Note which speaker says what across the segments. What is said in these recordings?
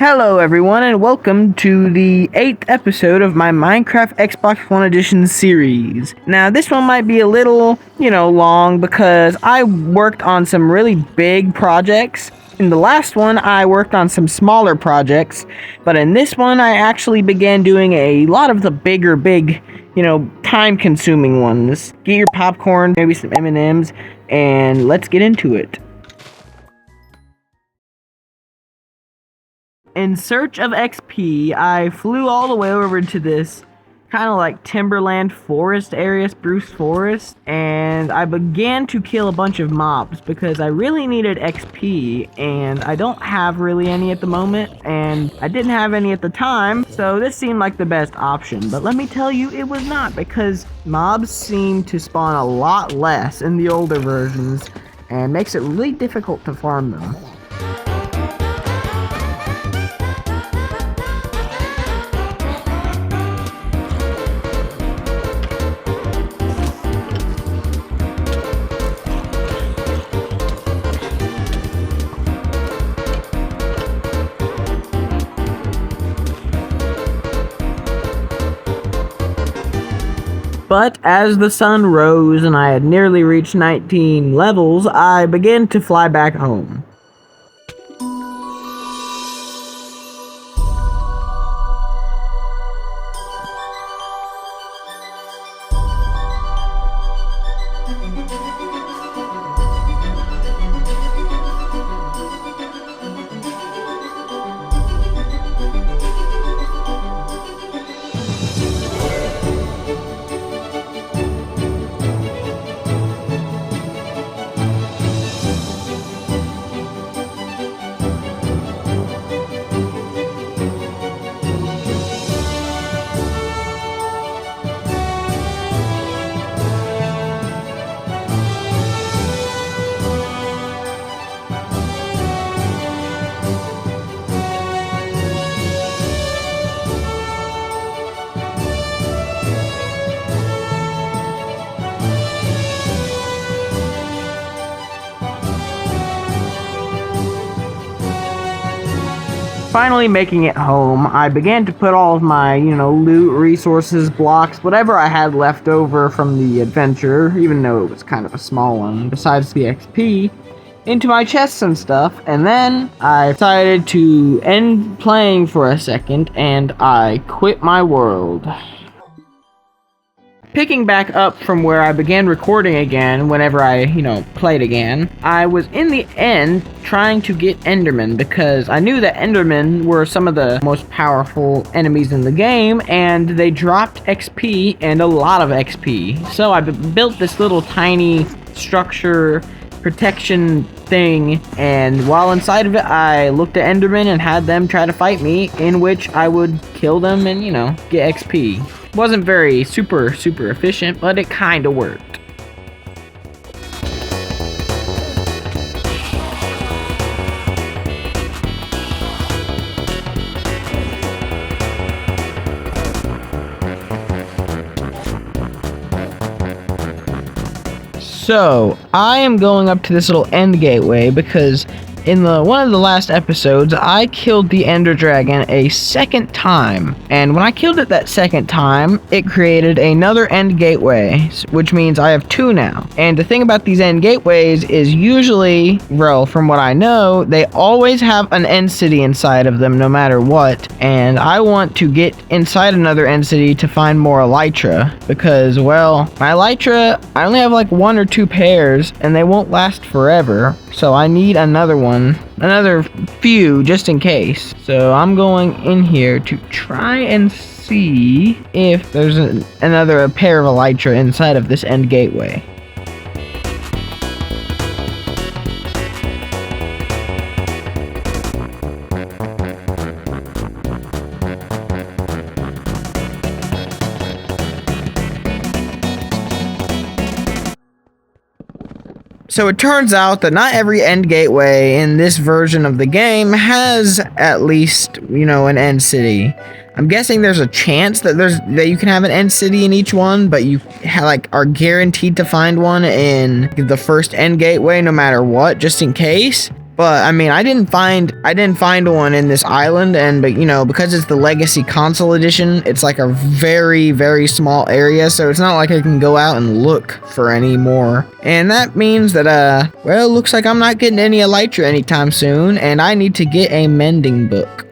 Speaker 1: Hello everyone and welcome to the 8th episode of my Minecraft Xbox One Edition series. Now this one might be a little, long because I worked on some really big projects. In the last one I worked on some smaller projects, but in this one I actually began doing a lot of the big, time-consuming ones. Get your popcorn, maybe some M&Ms, and let's get into it. In search of XP, I flew all the way over to this kind of like timberland forest area, spruce forest, and I began to kill a bunch of mobs because I really needed XP, and I don't have really any at the moment, and I didn't have any at the time, so this seemed like the best option. But let me tell you, it was not, because mobs seem to spawn a lot less in the older versions, and makes it really difficult to farm them. But as the sun rose and I had nearly reached 19 levels, I began to fly back home. Finally making it home, I began to put all of my, loot, resources, blocks, whatever I had left over from the adventure, even though it was kind of a small one, besides the XP, into my chests and stuff, and then I decided to end playing for a second, and I quit my world. Picking back up from where I began recording again, whenever I, played again, I was in the end trying to get Endermen because I knew that Endermen were some of the most powerful enemies in the game, and they dropped XP and a lot of XP. So I built this little tiny structure protection thing, and while inside of it I looked at Endermen and had them try to fight me, in which I would kill them and, get XP. Wasn't very super efficient, but it kinda worked. So, I am going up to this little end gateway because in one of the last episodes, I killed the Ender Dragon a second time, and when I killed it that second time, it created another end gateway, which means I have two now. And the thing about these end gateways is usually, well, from what I know, they always have an end city inside of them no matter what, and I want to get inside another end city to find more Elytra, because, well, my Elytra, I only have like 1 or 2 pairs, and they won't last forever, so I need another few just in case. So I'm going in here to try and see if there's another pair of Elytra inside of this end gateway. So it turns out that not every end gateway in this version of the game has at least, an end city. I'm guessing there's a chance that you can have an end city in each one, but you are guaranteed to find one in the first end gateway no matter what, just in case. But I mean, I didn't find one in this island, and but you know, because it's the Legacy Console Edition, it's like a very, very small area, so it's not like I can go out and look for any more. And that means that well, looks like I'm not getting any Elytra anytime soon, and I need to get a Mending Book.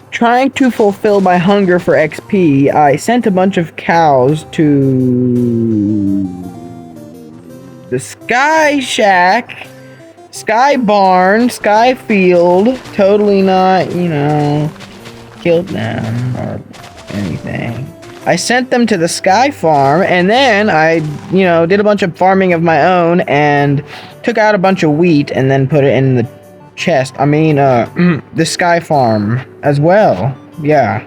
Speaker 1: Trying to fulfill my hunger for XP, I sent a bunch of cows to the Sky Shack, Sky Barn, Sky Field. Totally not, you know, killed them or anything. I sent them to the Sky Farm, and then I, you know, did a bunch of farming of my own and took out a bunch of wheat and then put it in the chest. I mean, the Sky Farm as well. Yeah.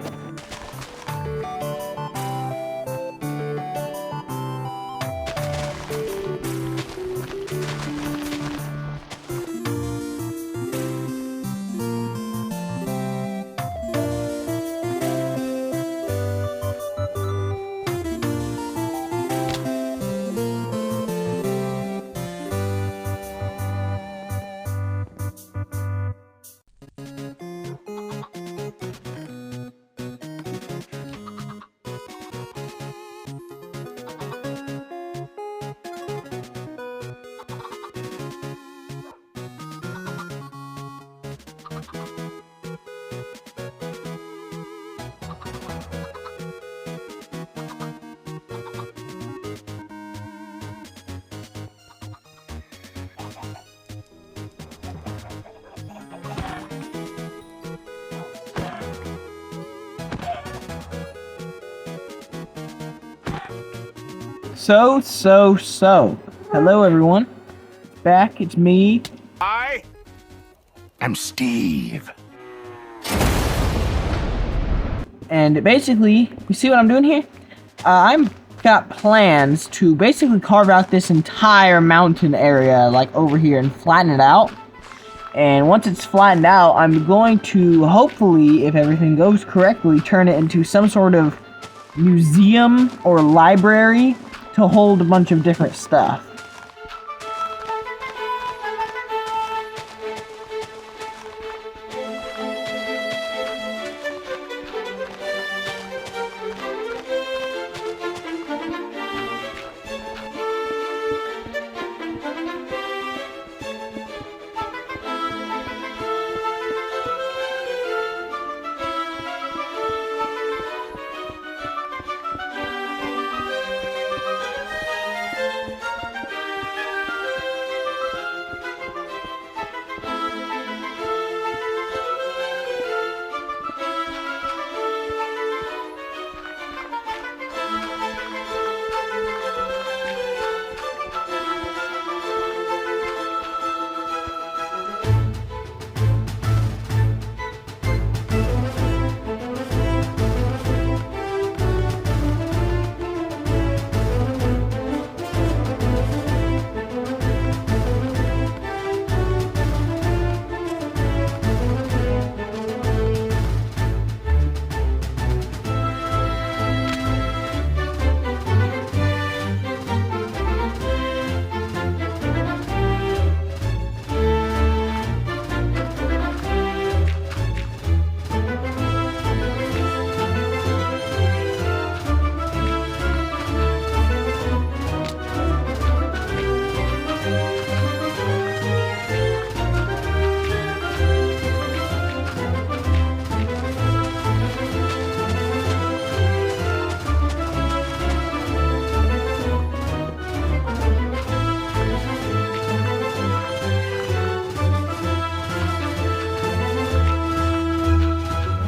Speaker 1: So. Hello, everyone. Back, it's me.
Speaker 2: I am Steve.
Speaker 1: And basically, you see what I'm doing here? I've got plans to basically carve out this entire mountain area, like over here, and flatten it out. And once it's flattened out, I'm going to, hopefully, if everything goes correctly, turn it into some sort of museum or library to hold a bunch of different stuff.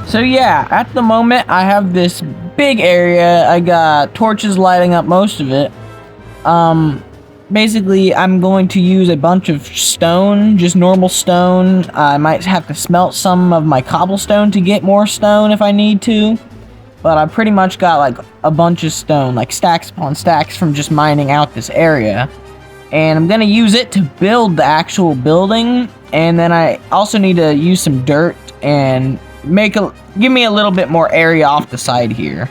Speaker 1: So yeah, at the moment I have this big area. I got torches lighting up most of it. Basically, I'm going to use a bunch of stone, just normal stone. I might have to smelt some of my cobblestone to get more stone if I need to. But I pretty much got like a bunch of stone, like stacks upon stacks from just mining out this area. And I'm gonna use it to build the actual building. And then I also need to use some dirt and give me a little bit more area off the side here.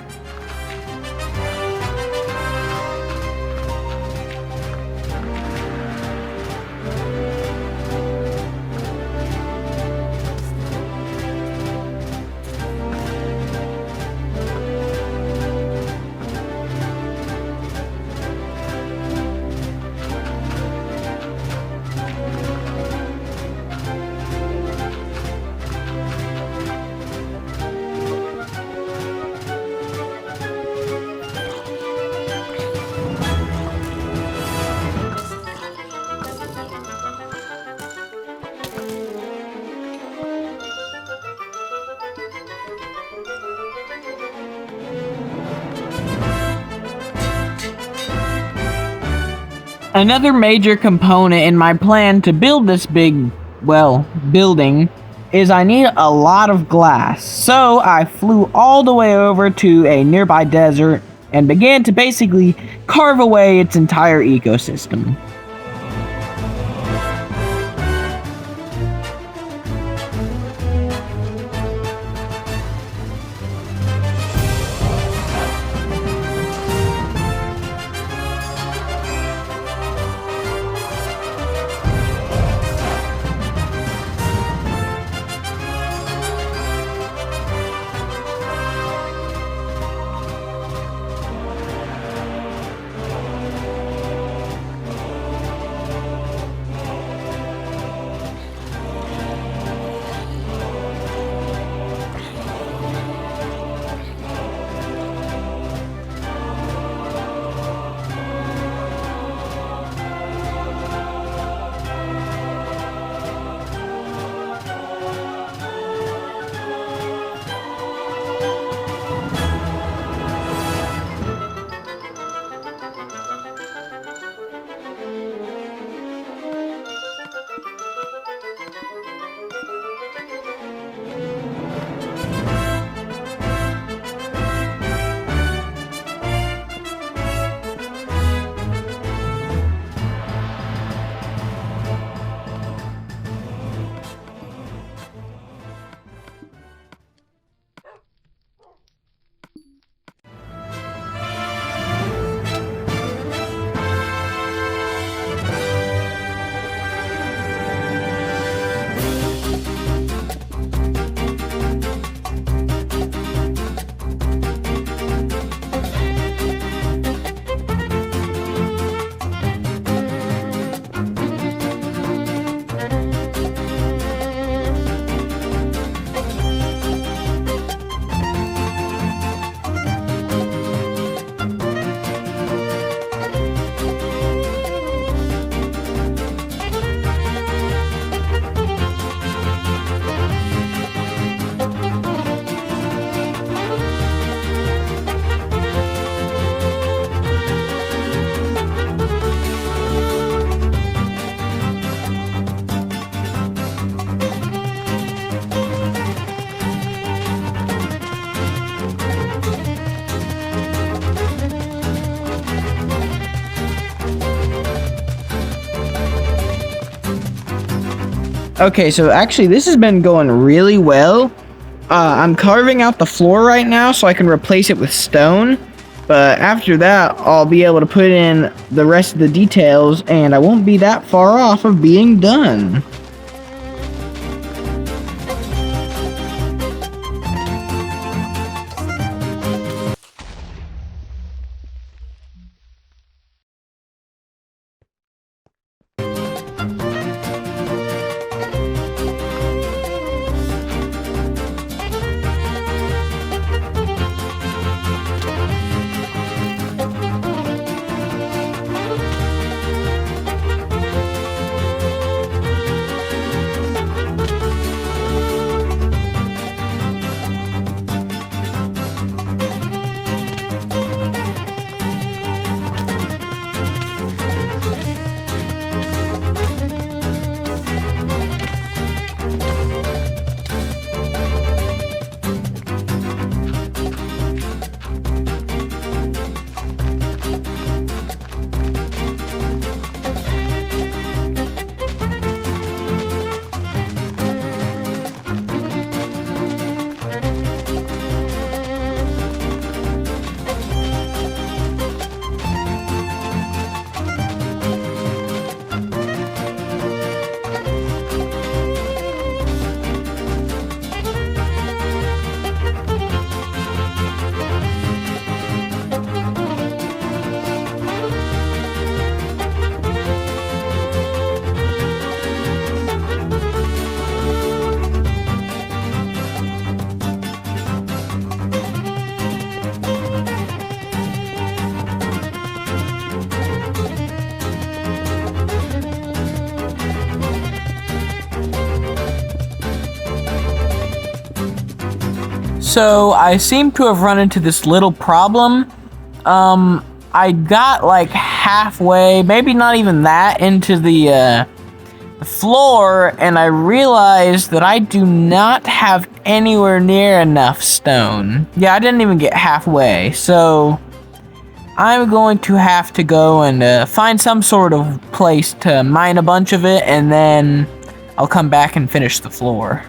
Speaker 1: Another major component in my plan to build this big, well, building is I need a lot of glass. So I flew all the way over to a nearby desert and began to basically carve away its entire ecosystem. Okay, so actually this has been going really well. I'm carving out the floor right now so I can replace it with stone. But after that, I'll be able to put in the rest of the details and I won't be that far off of being done. So I seem to have run into this little problem. I got like halfway, maybe not even that, into the floor, and I realized that I do not have anywhere near enough stone. Yeah, I didn't even get halfway, so I'm going to have to go and find some sort of place to mine a bunch of it, and then I'll come back and finish the floor.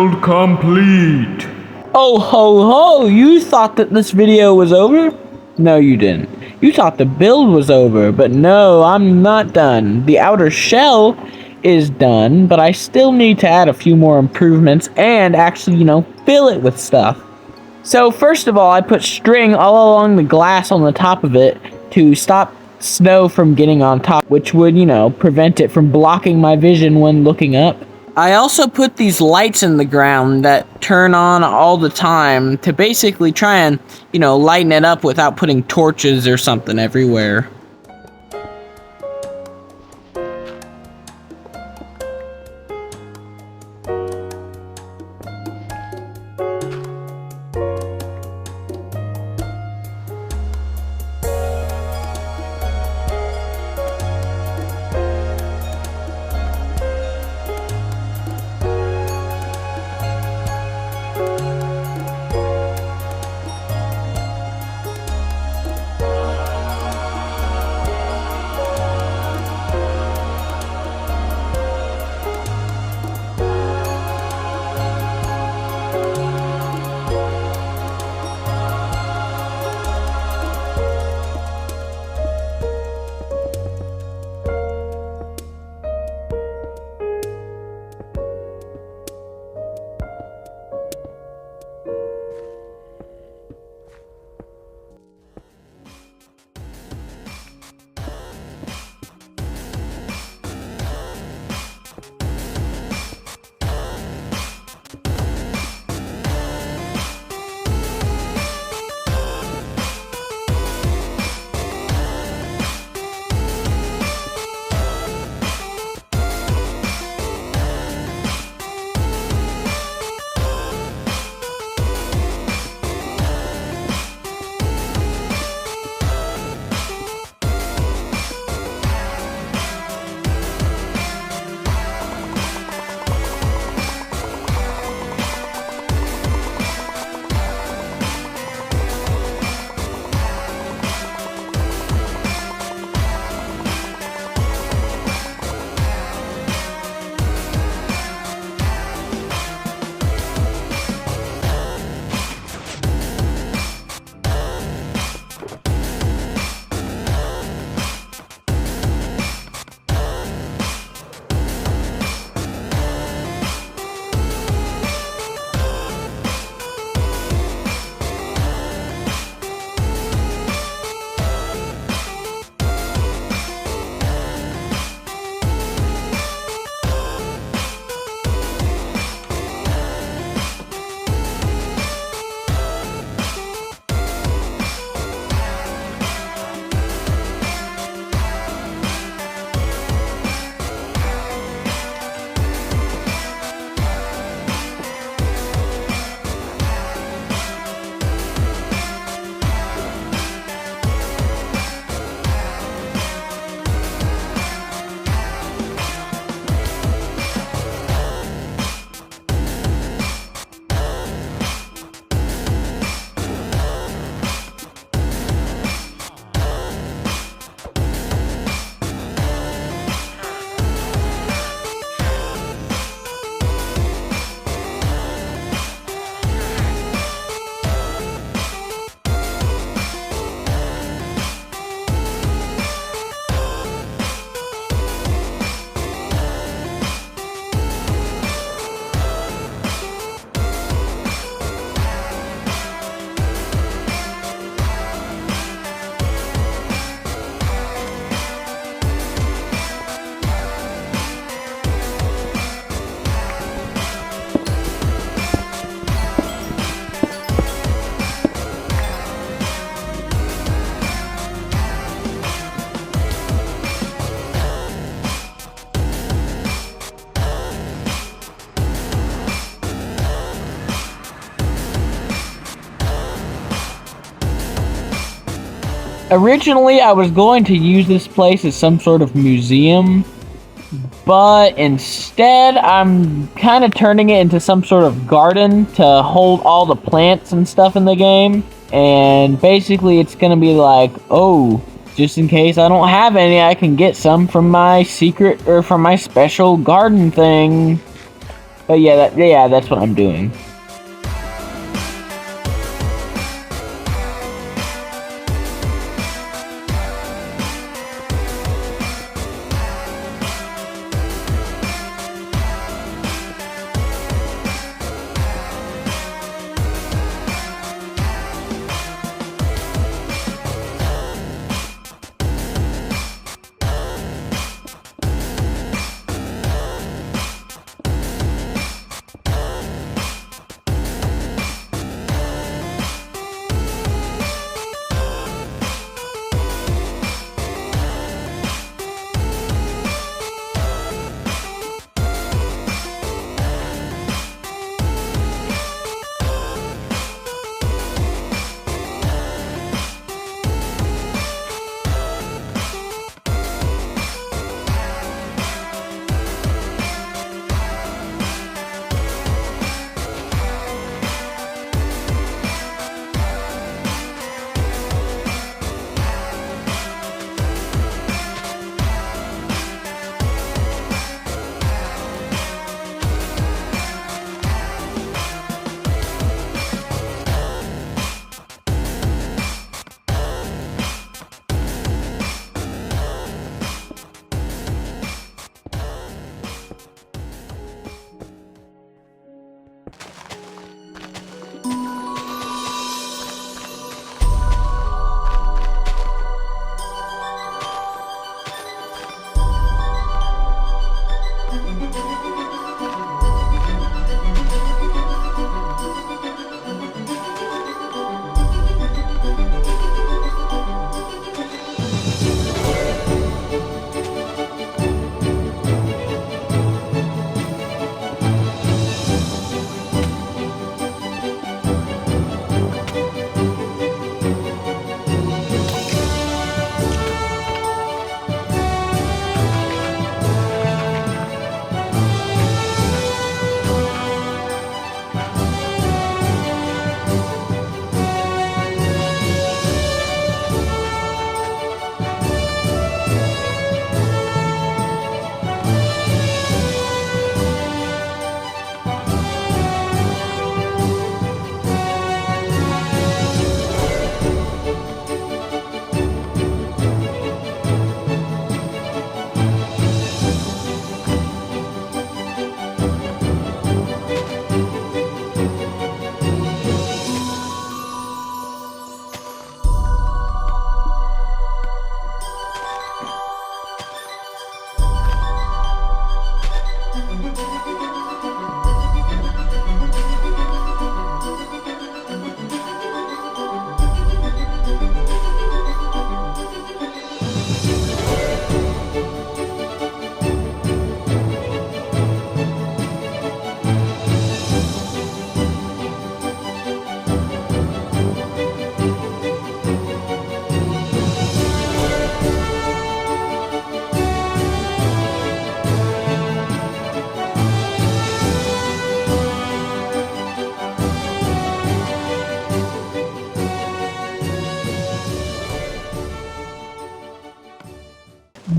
Speaker 3: Build complete.
Speaker 1: Oh ho ho, you thought that this video was over? No, you didn't. You thought the build was over, but no, I'm not done. The outer shell is done, but I still need to add a few more improvements and actually, fill it with stuff. So first of all, I put string all along the glass on the top of it to stop snow from getting on top, which would, prevent it from blocking my vision when looking up. I also put these lights in the ground that turn on all the time to basically try and, lighten it up without putting torches or something everywhere. Originally, I was going to use this place as some sort of museum, but instead, I'm kind of turning it into some sort of garden to hold all the plants and stuff in the game. And basically, it's going to be like, oh, just in case I don't have any, I can get some from my secret or from my special garden thing. But yeah, that's what I'm doing.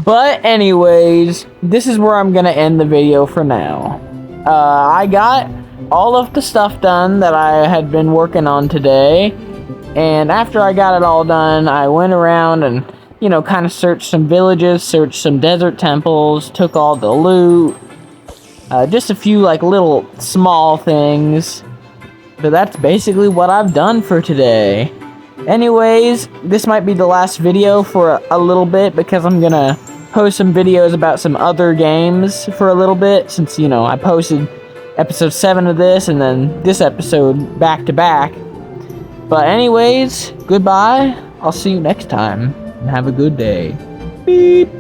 Speaker 1: But anyways, this is where I'm gonna end the video for now. I got all of the stuff done that I had been working on today, and after I got it all done, I went around and, you know, kind of searched some villages, searched some desert temples, took all the loot, just a few like little small things, but that's basically what I've done for today. Anyways, this might be the last video for a little bit because I'm gonna post some videos about some other games for a little bit, since, you know, I posted episode 7 of this and then this episode back to back. But anyways, goodbye. I'll see you next time and have a good day. Beep.